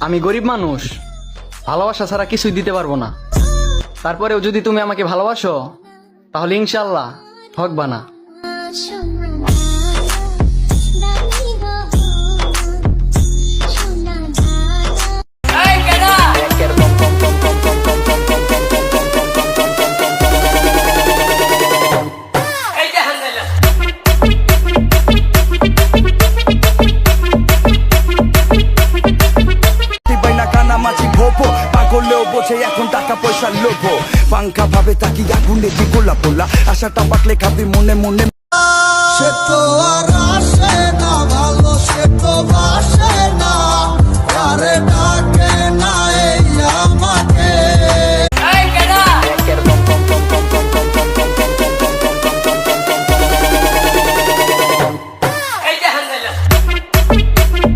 আমি গরিব মানুষ, ভালোবাসা ছাড়া কিছুই দিতে পারবো না। তারপরেও যদি তুমি আমাকে ভালোবাসো তাহলে ইনশাল্লাহ ঠকবা না। পাগলেও বোঝে এখন টাকা পয়সার লোভ, পাঙ্খা ভাবে তাকি আগুনে দি গোলা পোলা, আশাটা পাকলে খাবি মনে মনে। সে তো